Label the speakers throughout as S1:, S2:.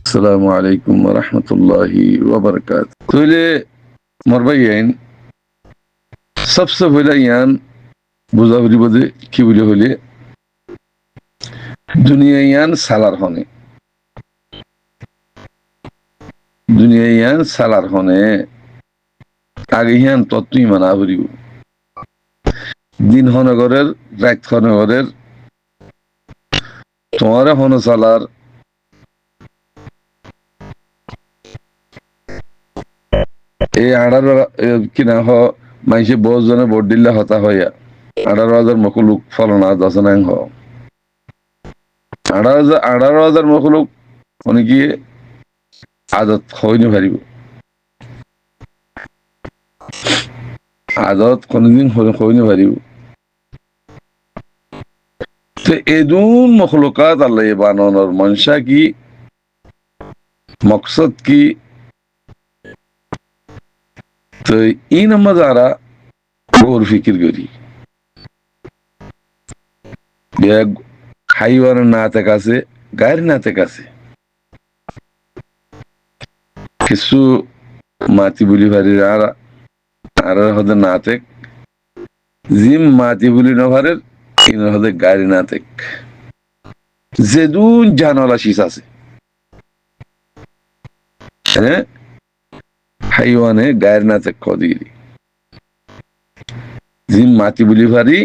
S1: আসসালামু আলাইকুম ওয়া রাহমাতুল্লাহি ওয়া বারাকাতুহু। তাহলে মরবাইন সবচেয়ে পয়লা ইয়ান বুঝা বুঝিব যে কি বুঝে হইলে দুনিয়া ইয়ান সালার হনে দুনিয়া ইয়ান সালার হনে আগে ইয়ান তত্ত্বই মানা করিব দিন হনগরের রাত হনগরের তোমারে হন সালার এই আড়ার কিনা হ মাইসে বহু জনে ভোট দিল্লা হতা হইয়া 18,000 মকলুক ফলনা দশনাং হ 18,000 মকলুক অনেকে আদত হইনি পারিব আদত কোনদিন হইনি পারিব তো এদুন মখলুকাত আল্লাহ বানানোর মনসা কি মকসদ কি তো এই নাম্বার দ্বারা গৌর ফিকির করি হাইওয়ার নাতে কাছে গায়ের নাতে কাছে কিছু মাতি বলি ভারির আর হতে নাতে জিম মাতি বলি নভারের ইন হতে গাড়ি নাতে যেদুন জানলা শীষ আছে হ্যাঁ হাইওয়ানে গায়ের নাতে কদিরি জিম মাতি বলি ভারি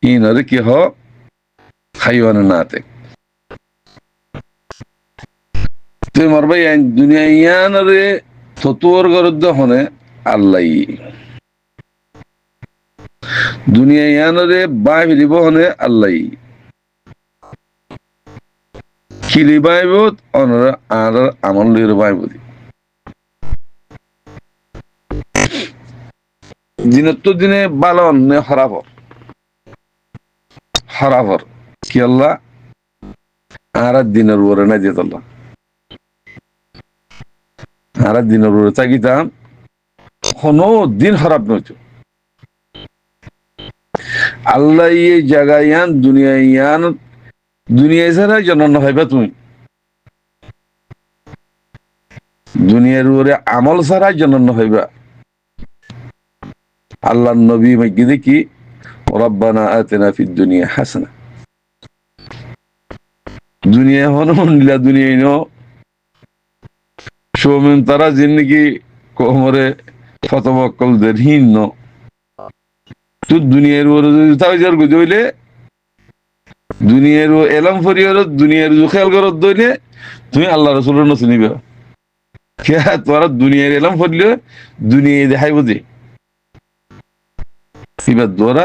S1: ইনরে কি হ হাইওয়ানে নাতে তুই মরবাই দুনিয়া ইয়ানরে ততুয়ার গরদ্দ হনে আল্লাহ দুনিয়া ইয়ানরে বাই ফিরিব হনে আল্লাহ খিলি বাইব অনরা আর আমল লির বাইব দিনত দিনে বালন নে হরাবর কি আল্লাহ আর দিনের উপরে না যেত আল্লাহ আর দিনের উপরে চাকিতাম কোনো দিন খারাপ নইত আল্লাহ এই জায়গায় ইয়ান দুনিয়া ছাড়া জন্ম হইবা তুমি দুনিয়ার উপরে আমল ছাড়া জন্ম হইবা আল্লাহ নবী মাইকি দেখি রব্বানা আতিনা ফিদ দুনিয়া হাসানা দুনিয়া হন নীলা দুনিয়া ন সৌমেন তারা জিন্দিগি কোমরে ফতবক্কল দেরহীন ন তো দুনিয়ার উপরে যদি তাও যার গুজে হইলে দুনিয়ার এলাম ফরিয়ার দুনিয়ার খেয়াল করত দইলে তুমি আল্লাহ রসুলের নচিনিবা কে তোরা দুনিয়ার এলাম ফরলে দুনিয়া দেখাইব যে এবার তোরা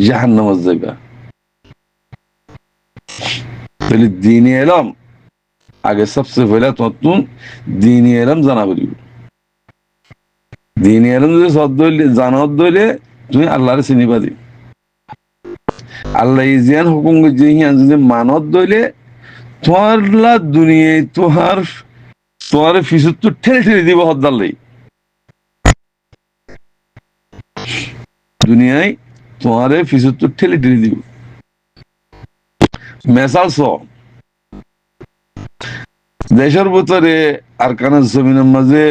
S1: জাহান্নামে যাইবা তাহলে দিনে এলাম আগে সবচেয়ে পয়লা নতুন দিনে এলাম জানা করিব দিনে এলাম যদি সদ দইলে জানত দইলে তুমি আল্লাহরে চিনিবা দি আল্লাহ জিয়ান হুকুম জিহিয়ান যদি মানত দইলে তোমার দুনিয়ায় তোমার ফিসুর তো ঠেলে ঠেলে দিব হদ্দাল্লাই দুনিয়ায় তোমার ফিসুর তো ঠেলে ঠেলে দিব মেসাল দেশের ভিতরে আর কানের জমিনের মাঝে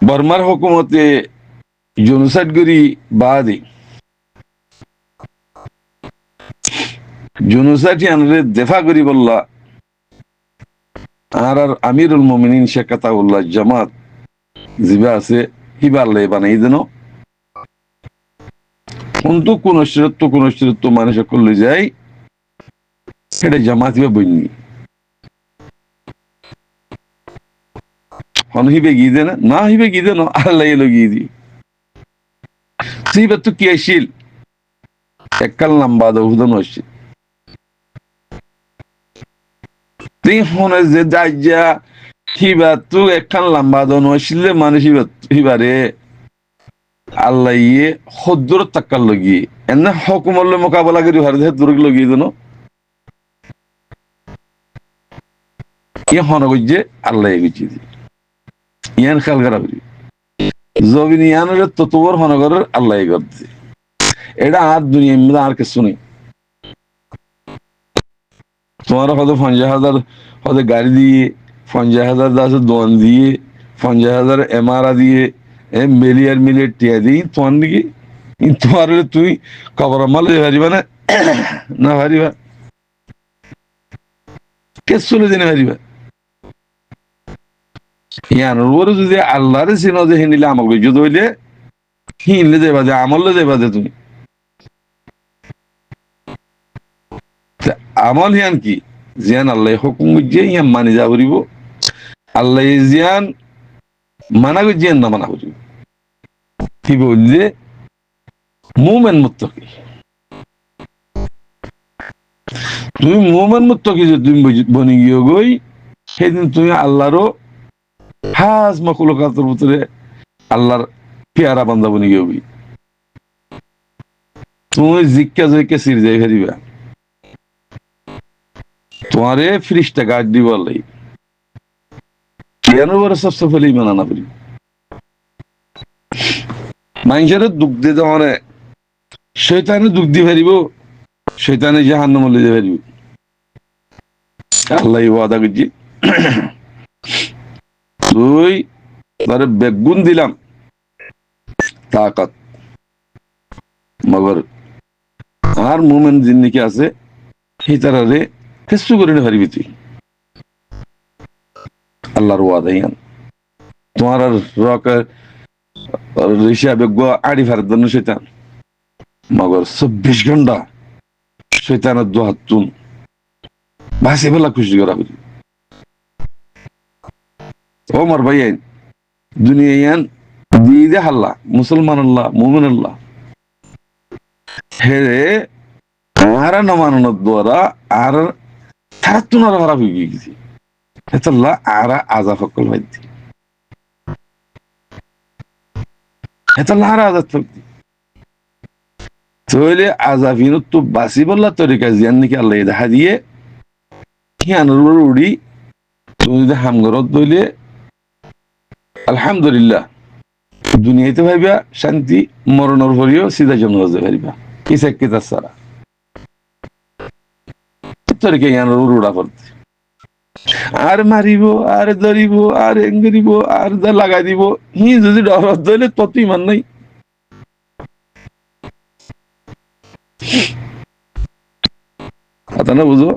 S1: বর্মার হুকুমতে জনসাইড করি বাদে জনসাইটি আনরে দেফা করি বললা আর আমিরুল মুমিনিন শেখ আতাউল্লাহ জামাত জিবা আছে হিবাল্লে বানাই দেন কিন্তু কোন স্থিরত্ব মানুষ করলে যাই এটা জামাত হিবা বইনি হন হিবে গিয়ে দে না হিবে গিয়ে দেন আল্লাহ এলো গিয়ে দি সিবা তো কি আসিল এককাল নাম্বা দৌদন আসছিল তুই হনে যে দাজ্জা হিবা তো একখান লম্বা দন আসলে মানুষ হিবারে আল্লাহ ইয়ে হদ্দুর তাক্কার লগিয়ে এনে হকুমল্য মোকাবেলা করি ভারত দূরক লগিয়ে দেন ইয়ে হন গজ্জে আল্লাহ গুছিয়ে দি ইয়ান খেয়াল করা করি জবিন ইয়ানের ততবর হনগরের আল্লাহ করছে এটা আর দুনিয়া আর কিছু নেই তোমার হয়তো 50,000 হয়তো গাড়ি দিয়ে, 50,000 আছে দোয়ান দিয়ে, 50,000 এমআরা দিয়ে, মিলিয়ার টিয়া দিই তোমার নাকি তোমার হলে তুই কবর মাল পারিবা না, না পারিবা, কে চলে জেনে পারিবা। ইয়ানোর উপরে যদি আল্লাহরে চিনো যে হিনিলে আমল করছো হইলে হিনলে যাইবা যে আমলে যাইবা যে তুমি আমল হিয়ান কি জিয়ান আল্লাহ হুকুম বুঝিয়ে ইয়ান মানি যা করিব, আল্লাহ জিয়ান মানা জিয়ান না মানা করিব, কি বললে মুমেন মুত্তাকি। তুমি মুমেন মুত্তাকি যে তুমি বনি গিয়ে গই সেদিন তুমি আল্লাহরও হাজ মখলুকাতের ভিতরে আল্লাহর পেয়ারা বান্দা বনি গিয়ে গই, তুমি জিজ্ঞা জয়কে সির যাই ফেরিবা, তোমারে ফিরিস্তা গাছ দিব আল্লাহ কেন বড় সবসে ফেলে ইমান আনা করি। মানুষের দুঃখ দিতে মানে শৈতানে দুঃখ দিয়ে ফেরিব, শৈতানে জাহান্ন মলে দিয়ে ফেরিব, আল্লাহ ওয়াদা করছি তুই তারে বেগুন দিলাম তাকাত, মগর আর মোমেন জিন্দিকে আছে সেই তারারে ফেসু করে হারিবি তুই, আল্লাহর ওয়াদা ইয়ান তোমার আর রকের হিসাবে আড়ি ফেরার জন্য শৈতান মগর 24 ঘন্টা শৈতানের দোহাতুন ভাসি ফেলা খুশি করা বুঝি। ও মার ভাই আইন দুনিয়া ইয়ান দিয়ে দে হাল্লা মুসলমান আল্লাহ মোমেন আল্লাহ হেরে আর না মানানোর দ্বারা আর তারা তুনার খারাপ হয়ে গেছি হেতাল্লাহ আর আজা সকল ভাইতি হেতাল্লাহ আর আজাদ থাকতি তৈলে আজাফিন তো বাসি বললা তরিকা জিয়ান নাকি আল্লাহ দেখা দিয়ে হিয়ানোর উড়ি তুমি যদি হামগরত দইলে আলহামদুলিল্লাহ দুনিয়াতে ভাইবা শান্তি, মরণের ভরিও সিধা জন্ম হতে পারিবা কিসা কিতা সারা তরিকা হিয়ানোর উড়া পড়তে আর মারিব আর ধরিব আর এঙ্গরিব আর দা লাগাই দিব হি যদি ডরত দইলে তত ইমান নাই। কথা না বুঝো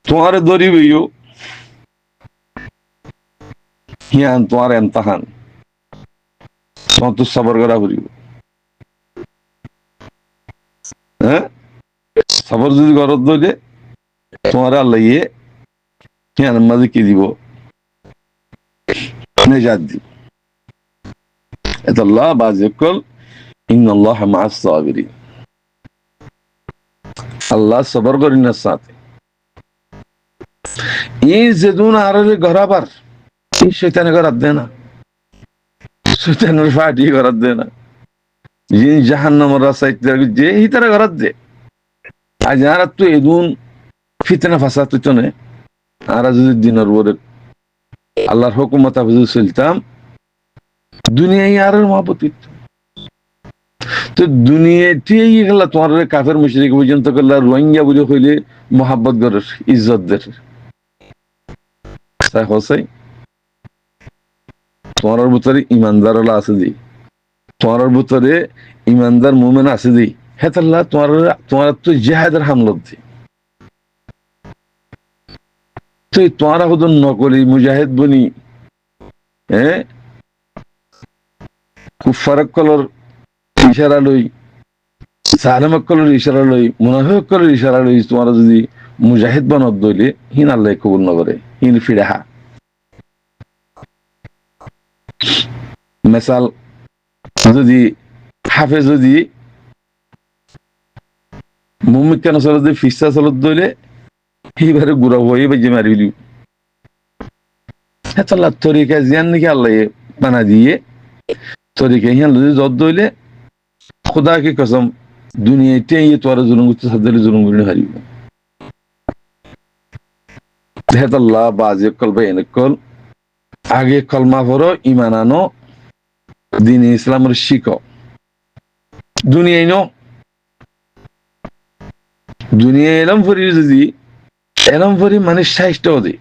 S1: তোমার ধরিবইও হিয়ান তোমার এমতাহান তোমার তো সবর করা করিব, হ্যাঁ সবর যদি গরত দইলে তোমার আল্লাহ ইয়ে হিয়ান মাঝে কি দিব নেজাত দিব। এতাল্লাহ বাজিকল ইন্নাল্লাহ মাআস সাবিরিন, আল্লাহ সবর করি না সাথে এই যেদুন আর গরাবার এই শৈতানে গরাত দে না, শৈতানের ফাটি গরাত দে না, যিনি জাহান্নামের রাস্তায় যে হিতারা গরাত দে আজ আর তো এদুন ফিতনা ফাসাদ তো নে আর যদি দিনের পরে আল্লাহর হুকুমত বুঝে চলতাম দুনিয়ায় আর মহাপতিত তো দুনিয়াতে গেলা তোমার কাফের মুশরিক পর্যন্ত করলা রোহিঙ্গা বুঝে হইলে মোহাব্বত গরের ইজ্জতদের হসাই তোমার ভিতরে ইমানদার আছে দি, তোমার ভিতরে ইমানদার মুমেন আছে দি হেতাল্লাহ তোমার তোমার তো জেহাদের হামলত দি তুই তোমারা হতো নকলি মুজাহিদ বনি হ্যাঁ কুফারক কলর ইশারা লই সালেমক কলর ইশারা লই মুনাফিক কলর ইশারা লই তোমার যদি মুজাহিদ বানত দইলে হিন আল্লাহ কবুল নগরে হিন ফিরাহা মেসাল যদি হাফে যদি মুমিক কেন চলত ফিসা চলত দইলে এইবারে গুড়া হয়ে বেজে মারিলি হেতাল্লাহ তরিকা জিয়ান নাকি আল্লাহ বানা দিয়ে তরিকা হিয়ান যদি জত দইলে খোদা কি কসম দুনিয়াতে ইয়ে তোর জুলুম করতে সাদলে জুলুম করে হারিব। হেতাল্লাহ বাজে কল বা এনেকল আগে কলমা পড়ো ইমান আনো দিন ইসলামের শিখো দুনিয়ায় নো দুনিয়া এলাম ফরি যদি এরম পরি মানুষ সাহিত্য দি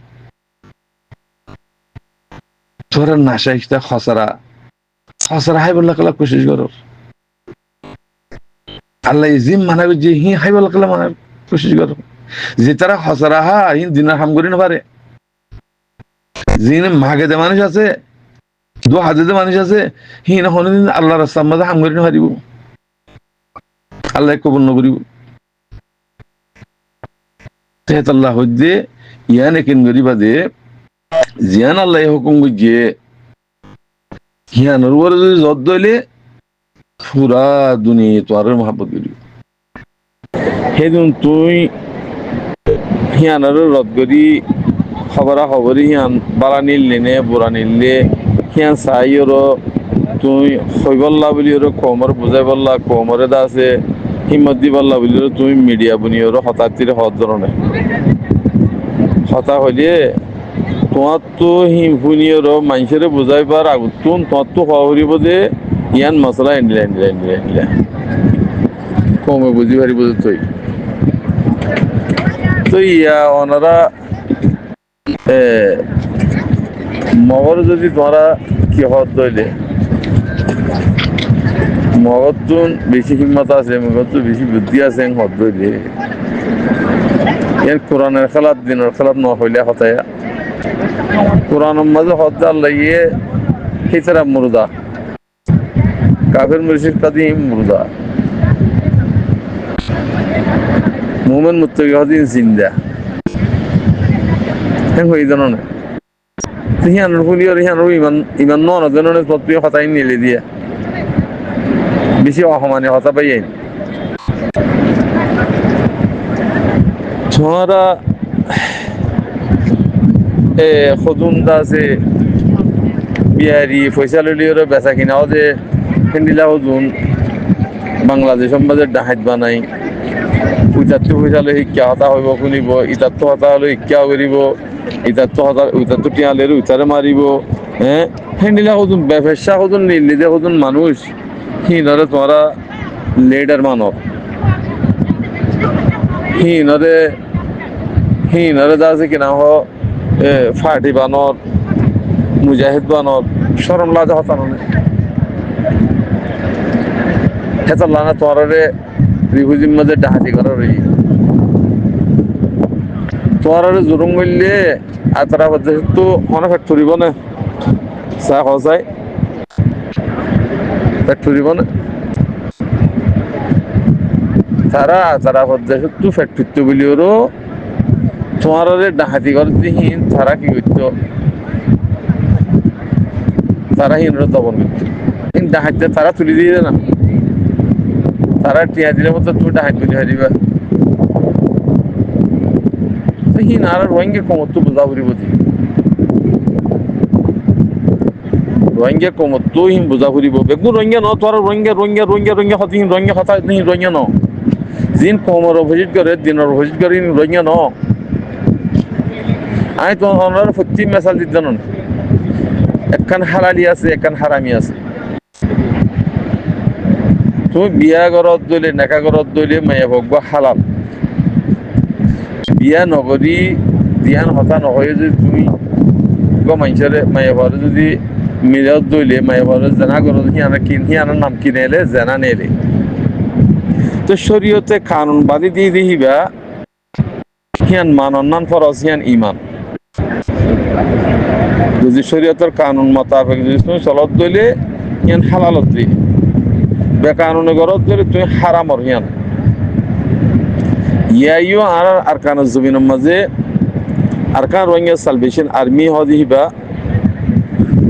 S1: তোরা না সাহিত্য খসরা খসরা হাই বললা কলা কোশিশ করো আল্লাহ জিম মানাবে যে হি হাই বললা কলা মানার কোশিশ করো যে তারা খসরা হা হিন দিনার হাম করি না পারে যিনি মাগে যে মানুষ আছে দু হাজার যে মানুষ আছে হি না কোনদিন আল্লাহ রাস্তার মধ্যে হাম করি না পারিব আল্লাহ কবুল নকরিব তেহতাল্লাহ হইতে ইয়ান একিন গরিবা দে জিয়ান আল্লাহ হুকুম গিয়ে হিয়ানোর উপরে যদি জদ দইলে পুরা দুনিয়া তোর মহাব্বত করিব সেদিন তুই হিয়ানোর রদ করি খবরা খবরি হিয়ান বালা নিললে নে বুড়া নিললে হিয়ান চাইর তুই হই বললা বলি ওর কমর বুঝাই বললা কমরে দা আছে হিম্মত দি বললা বলি তুমি মিডিয়া বুনি ওর হতাত্তির হদ ধরনের কথা হইলে তোমার তো হিমফুনিয়র মানুষের বুঝাইবার আগুন তোমার তো হওয়া হরিব যে ইয়ান মশলা এনলে এনলে এনলে এনলে কমে বুঝি পারি বুঝে তুই তো ইয়া ওনারা মগর যদি তোমরা কি হত দইলে মগর তো বেশি হিম্মত আছে মগর তো বেশি বুদ্ধি আছে হত দইলে এর কোরআনের খেলাত দিনের খেলাত ন হইলে হতায় কোরআনের মাঝে হদ্দার লাগিয়ে হিতারা মুরদা কাফের মুরশিদ কাদিম মুরদা মুমিন মুত্তাকি হদিন জিন্দা হেন হই জানো না হিয়ানোর ফুলি আর হিয়ানোর ইমান ইমান নন জানো তত্ত্বীয় হতাই নিলে দিয়া বেশি অসমানে হতা পাই আইন তোমরা খদুনদা আছে বিহারি ফৈসালির বেচা কিনাও যে হিন্দিলা হদুন বাংলাদেশ সমাজের ডাহাত বানাই উইতাত্তু ফৈসালে শিক্ষা হতা হইব শুনিব ইতাত্তু হতা হলে শিক্ষাও করিব ইতাত্তু হতা উইতাত্তু টিয়ালের উইতারে মারিব হ্যাঁ হিন্দিলা হদুন ব্যবসা হদুন নির্লিদে হদুন মানুষ হিনরে তোমরা লিডার মানব হিনরে যা আছে কিনা হ ফার্টি বানর মুজাহিদ বানর সরম লাজা হতা নয় হেতার লানা তোয়ারে রিফুজির মধ্যে ডাহাতি করার তোয়ারে জুরুম করলে আর তারা তো মনে ফ্যাক্টরিব না চা খাওয়াই ফ্যাক্টরিব না তারা তারা তো ফ্যাক্টরি বলি ওরও তোমার ডাহাতি করতে হিন তারা কি করতো তারা হিনরা দমন করতো কিন্তু ডাহাতে তারা তুলে দিয়ে না তারা টিয়া দিলে মতো তুমি ডাহাত তুলে হারিবা হিন আর রোহিঙ্গা কমত্ব বোঝা ফুরিব রোহিঙ্গা কমত্ব হিন বোঝা ফুরিব বেগুন রোহিঙ্গা ন তোর রোহিঙ্গা রোহিঙ্গা রোহিঙ্গা রোহিঙ্গা হতে হিন রোহিঙ্গা হতা হিন রোহিঙ্গা ন জিন কমর ভিজিট করে দিনের ভিজিট করে রোহিঙ্গা ন আমি তো ওনার প্রতি মেসাল দিতে জানো একখান হালালি আছে একখান হারামি আছে তুমি বিয়া ঘরত দইলে নেকা ঘরত দইলে মায়া ভোগ হালাল বিয়া নগরী দিয়ান হতা নহয় যদি তুমি মানুষের মায়া ঘরে যদি মিলত দইলে মায়া ঘরে জেনা ঘরত হিয়ানার নাম কিনে এলে জেনা নেলে তো শরীয়তে কানুন বাদি দিয়ে দিহিবা হিয়ান মানন্নান ফরজ হিয়ান ইমান যদি শরীয়তের কানুন মোতাবেক যদি তুমি চলত দইলে হিয়ান হালালত দিই বেকানুনে গরত দইলে তুমি হারামর হিয়ান ইয়াইও আর আরকানুজ জমিনের মাঝে আরকান রোহিঙ্গা সালভেশন আর্মি হদিহিবা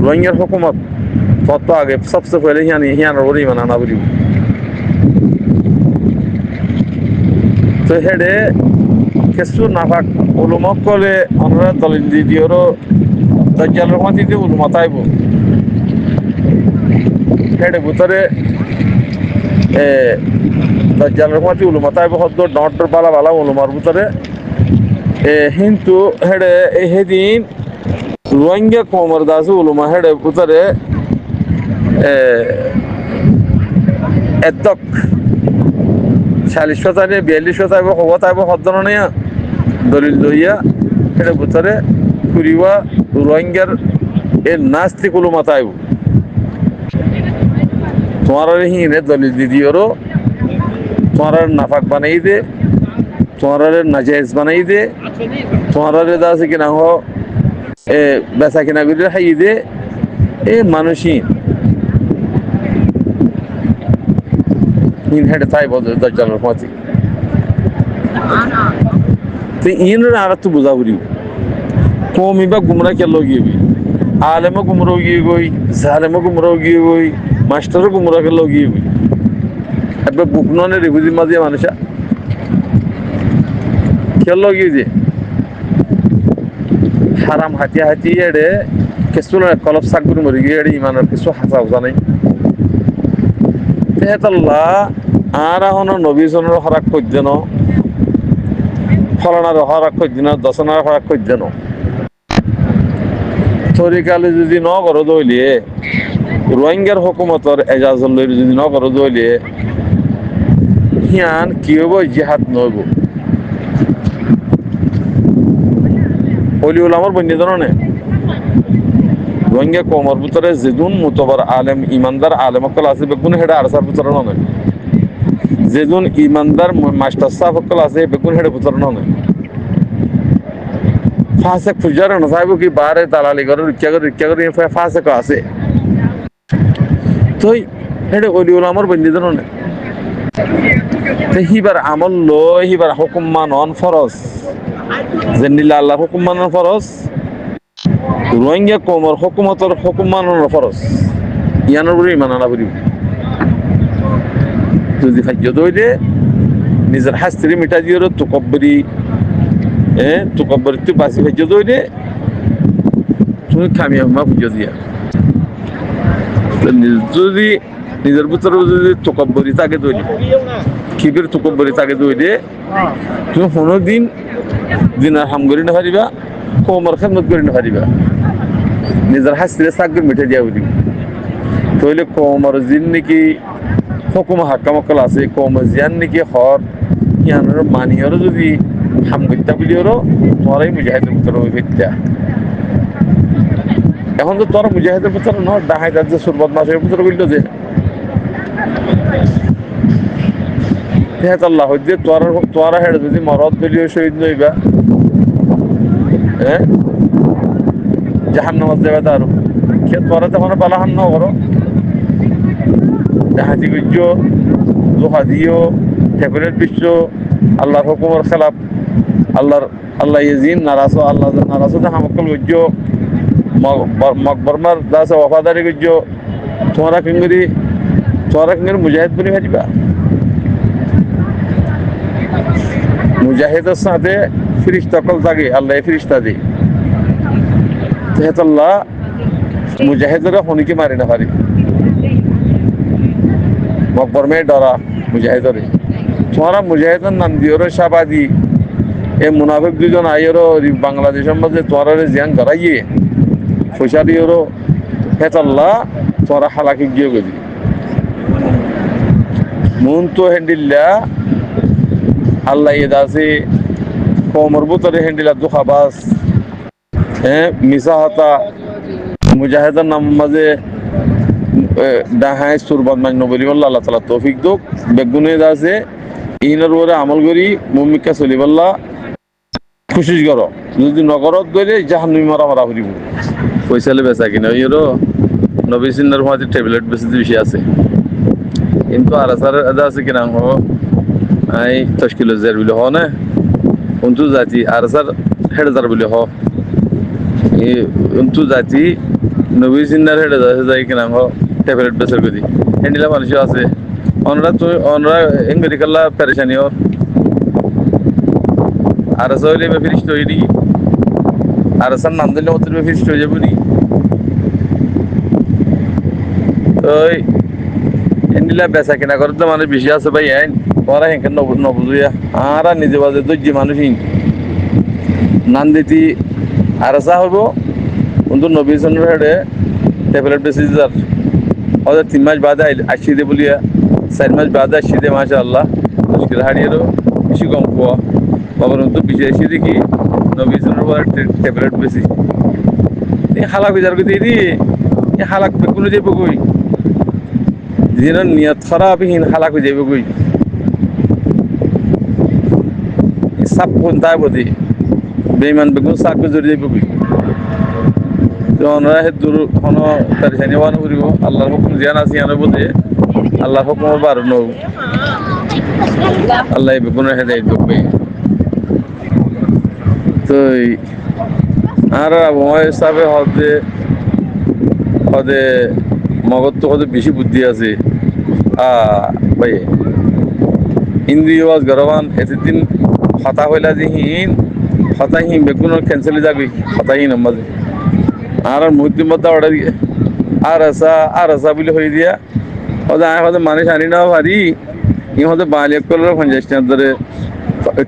S1: রোহিঙ্গার হুকুমত তত আগে সবচেয়ে পহলে হিয়ান ওর ইমান আনা বলিব তো হেডে কিছু নাফাক উলুমক কলে আমরা দলিল দিদিওরও দাজ্জালের মাটিতে উলুমতাইব হেডে ভিতরে দাজ্জালের মাটি উলুমতাইব হদ্দ ডর বালা বালা উলুমার ভিতরে কিন্তু হেডে সেদিন রোহিঙ্গা কমর দাস উলুমা হেডে ভিতরে এতক 40 শতাংশ 42 শতাংশ হব তাইব হদ্দন নেয়া দলিল লইয়া সেটা ভিতরে কুড়িবা রোহিঙ্গার এর নাস্তি কুলো মাথায় তোমার হিনে দলিল দিদিওরও তোমার নাফাক বানাই দে, তোমার নাজায়েজ বানাই দে, তোমার আছে কিনা হ এ বেচা কিনা করে খাই দে এ মানুষই হিন হেঁটে তাই বলতে দরজার পথে তো ইনরে আর তো বোঝা বুঝি কমি বা গুমরা কে লগিয়েবি আলেমও গুমরাও গিয়ে গই জালেমও গুমরাও গিয়ে গই মাস্টারও গুমরাকে লগিয়েবি একবার বুক ননে রেগুজি মাঝে মানুষা কে লগিয়ে যে হারাম হাতিয়া হাতি এড়ে কিছু কলপ সাগুর মরি গিয়ে এড়ে ইমানের কিছু হাসা উজা নাই তেহেতাল্লাহ আর এখন নবী জনের হরাক করছেন ফলানার হরাক করছেন দশনার হরাক করছেন তরিকালে যদি ন করো দইলিয়ে রোহিঙ্গার হুকুমতর এজাজল যদি ন করো দইলিয়ে হিয়ান কি হব জিহাদ নইব অলিউল আমার বন্যে জানে রোহিঙ্গা কমর ভিতরে যেদুন মুতবার আলেম ইমানদার আলেম অকল আছে বেগুন হেডা আরসার ভিতরে নয় যেদুন ইমানদার মাস্টার সাহেব অকল আছে বেগুন হেডে ভিতরে নয় ফাঁসে খুঁজার না সাহেব কি বারে দালালি করে রিক্সা করে ফাঁসে আছে তো হেডে অলিউল আমার বন্যে জানে হিবার আমল লো হিবার হুকুম মানন ফরজ জেনিলা আল্লাহ হুকুম মানন ফরজ রোহিঙ্গা কমর হুকুমতর হুকুম মানন ফরজ ইয়ানোর বলি মানানা বলি যদি খাদ্য দইলে নিজের হাস্ত্রী মিটা দিয়ে তুকব্বরি তুকব্বরি তুই বাসি খাদ্য দইলে তুমি খামিয়া মা পুজো দিয়া যদি নিজের ভিতরে যদি তুকব্বরি তাকে দইলে কিবের তুকব্বরি তাকে দইলে তুমি কোনো দিন দিনার হাম করি না পারিবা কোমর খেদমত করি না পারিবা নিজের হাসিলে চাকরি মিঠে দিয়া বলি তাহলে কোমর জিন নাকি হুকুম হাক্কামকল আছে কোমর জিয়ান নাকি হর ইয়ানোর মানিয়রও যদি হাম করতে বলিওরও তোমারাই মুজাহিদের ভিতরে হইতা এখন তো তোরা মুজাহিদের ভিতরে ন ডাহাই যে সুরবত মাসের ভিতরে বললো যে আল্লাহ হইতে তোরা হেঁটে যদি মরদ দলীয় শহীদ নইবা হ্যাঁ জাহান্নামত যাবে তার কে তোরা তখন পালাহান ন করো জাহাজি গুজ্জ জোহা দিও ঠেকুরের বিশ্ব আল্লাহর হুকুমের খেলাফ আল্লাহ ইজিন নারাজ আল্লাহ নারাজ হামকল গুজ্জ মকবরমার দাস ওয়াফাদারি গুজ্জ তোমরা কিঙ্গরি মুজাহিদ বনি ভাজিবা মুজাহিদের সাথে ফিরিস্তা কল থাকে আল্লাহ ফিরিস্তা দি তেহেতাল্লাহ মুজাহিদরা হনিকে মারি না পারি মকবর মে ডরা মুজাহিদরে তোমরা মুজাহিদের নাম দিওর শাবাদি এ মুনাফিক দুজন আইয়েরও বাংলাদেশের মধ্যে তোমরা জিয়ান করাইয়ে পয়সা দিওরও হেতাল্লাহ তোমরা হালাকি গিয়ে গেলি মন তো হ্যান্ডিল্লা আল্লাহ এদাসে কোমর ভিতরে হ্যান্ডিলা দুখাবাস মিশা হতা মুজাহিদের নাম মাঝে ডাহাই সুরবাদ মান্য বলি বললা আল্লাহ তালা তৌফিক দুক বেগুনে আছে ইনের উপরে আমল করি মুমিকা চলি বললা খুশি করো যদি নগরত গেলে জাহান্নামী মারা মারা ফুরিব পয়সালে বেচা কিনা ইয়েরও নবী সিন্নার মাঝে ট্যাবলেট বেশি বেশি আছে কিন্তু আর আছে কিনা এই তশকিল জের বলে হ না উন্তু জাতি আর স্যার হেড হাজার বলে হ এই উন্তু জাতি নবী সিন্নার হেড যাই কিনা ট্যাবলেট বেচার করি হ্যান্ডিলা মানুষ আছে অনরা মেডিকেল পেরেশানি ওর আর হইলে ফিরিস্ট হয়ে নি আর স্যার নাম দিলে মতো ফিরিস্ট হয়ে যাবো নি ওই হ্যান্ডিলা বেচা কিনা করতে মানুষ বেশি আছে ভাই আইন ওরা হেঁকে নবুঝুয়া আর নিজে বাজে দর্জি মানুষ নান দিতি আর চা হইব কিন্তু নবী সনের হেডে ট্যাবলেট বেশি যার ওদের 3 মাস বাদে আসি দে বলিয়া 4 মাস বাদে আসি দে মাশা আল্লাহ মুশকিল হারিয়েরও বেশি কম কোয়া বাবার মতো বিশেষই দেখি নবীজনের পর ট্যাবলেট বেশি এই হালাক বিচার করতে দি এই হালাক কোনো যাইব কই যেন নিয়ত খারাপ হিন হালাক হয়ে যাইব কই সাপ কোন তাই বদি বেইমান বেগুন সাপ জড়ি যাইব কই তো ওনারা হে দূর কোনো পেরেশানি বান করিব আল্লাহর হুকুম জিয়ান আছে ইয়ানো বদে আল্লাহর হুকুম বার নও আল্লাহ বেগুনের হেদায়েত করবে তো আর আবহাওয়া হিসাবে হদে হদে মগজ তো হদে বেশি বুদ্ধি আছে ভাই ইন্দ্রিয় গরবান এতদিন হতা হইলা দিহীন হতাহীন বেগুনের ক্যান্সেলে যাবি হতাহীন আমাদের আর মুহূর্তের মধ্যে অর্ডার দিয়ে আর আসা বলে হয়ে দিয়া হয়তো আমি হয়তো মানুষ আনি না পারি ই হয়তো বাঙালি করলে 50 টাকার ধরে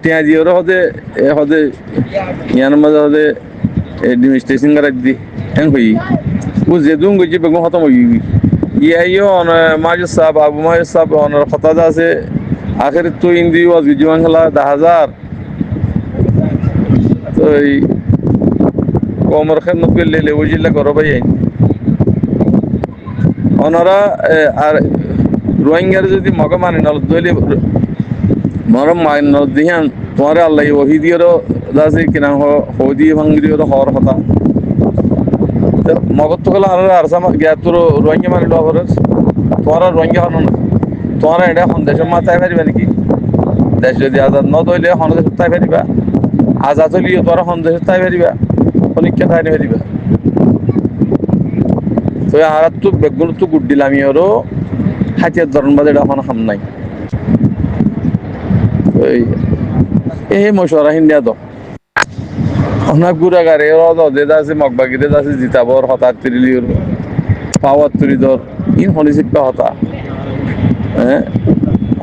S1: টিয়া দিয়ে ওরা হতে হতে ইয়ার মাঝে হতে ডেমনস্ট্রেশন করার দি হ্যাঁ হই বুঝে দুম গেছি বেগুন খতম হই ইয়াইও মাঝে সাহেব আবু মাঝে সাহেব অনার কথা আছে আখের তো ইন্দি ওয়াজ জীবন খেলা 10,000 তো এই কমর খেন পেলে ওই জিল্লা করো ভাই ওনারা আর রোহিঙ্গার যদি মগে মানে নল দইলে মরম মানে নল দিহান তোমার আল্লাহ ওহি দিয়েরও দাসে কিনা হদি ভাঙ্গি দিয়েরও হওয়ার কথা মগত তো গেলে আর সামা গিয়া তোর রোহিঙ্গা মানে লবর তোমার রোহিঙ্গা হন না তোমার এটা দেশের মাথায় ফেরিবা নাকি দেশ যদি আজাদ ন দইলে দেশের তাই ফেরিবা আজাদ হলিও তোর দেশের তাই ফেরিবা পরীক্ষা তাই ফেরিবা তো আর তো বেগুন তো গুড দিলাম ইয়েরও হাতিয়ার ধরন বাদে এটা এখন হাম নাই এই মশলা হিন্দিয়া তো অনেক গুড়াগারে দেদা আছে মগবাগি দেদা আছে জিতাবর হঠাৎ তিরিলিওর পাওয়ার তুলি ধর ইন হলি শিক্ষা হতা হ্যাঁ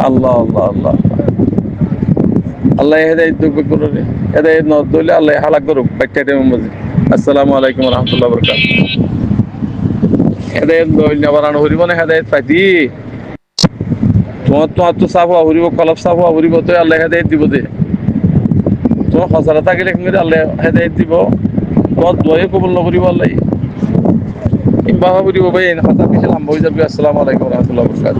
S1: আল্লাহ আল্লাহ আল্লাহ আল্লাহ হেদায়েত বেগুন হেদায়েত ন দইলে আল্লাহ হালাক করুক বাচ্চাটা মজি আসসালামু আলাইকুম রহমতুল্লাহ বরকাত হেদায়েত দইলে আবার আন হরিব না হেদায়েত পাইতি তোমার তো সাফ হওয়া হরিব কলপ সাফ হওয়া হরিব তো আল্লাহ হেদায়েত দিব দে তোমার খসরা থাকিলে কিন্তু আল্লাহ হেদায়েত দিব তোমার দোয়ে কবুল নকরিব আল্লাহ ইনবাহা করিব ভাই হঠাৎ কিছু লাম্বা হয়ে যাবে আসসালামু আলাইকুম রহমতুল্লাহ বরকাত